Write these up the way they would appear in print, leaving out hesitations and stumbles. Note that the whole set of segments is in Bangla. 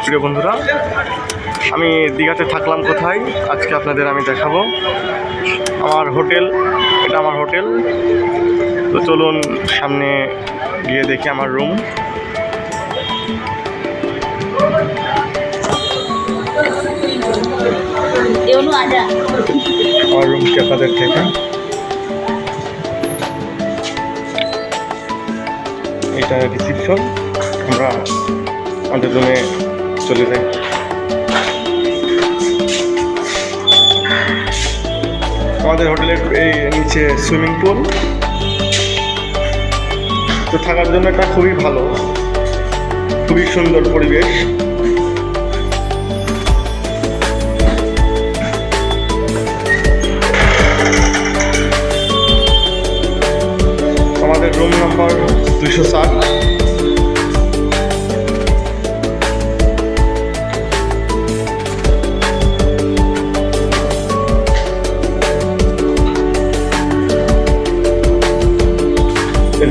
প্রিয় বন্ধুরা, আমি দীঘাতে থাকলাম কোথায় আজকে আপনাদের আমি দেখাবো। আমার হোটেল, এটা আমার হোটেল। তো চলুন সামনে গিয়ে দেখি আমার রুম। আমার রুমটি আপনাদের থেকে এটা রিসিপশন। আমরা আমাদের রুমে চলে যাই। আমাদের হোটেলের এই নিচে সুইমিং পুল, তো থাকার জন্য এটা খুবই ভালো, খুবই সুন্দর পরিবেশ। আমাদের রুম নাম্বার 260।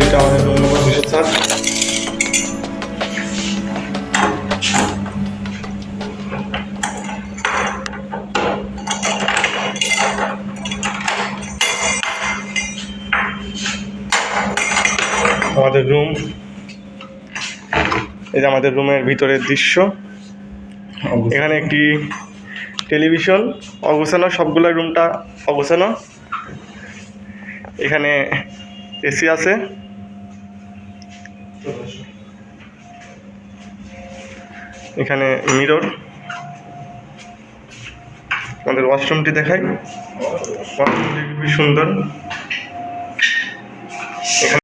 এটা আমাদের রুম নাম্বার 260। আমাদের রুম, এই যে আমাদের রুমের ভিতরের দৃশ্য। এখানে একটি টেলিভিশন, অগোছানো, সবগুলো রুমটা অগোছানো। এখানে এসি আছে। এখানে মিরর। আমাদের ওয়াশরুমটি দেখাই, ওয়াশরুমটি খুবই সুন্দর।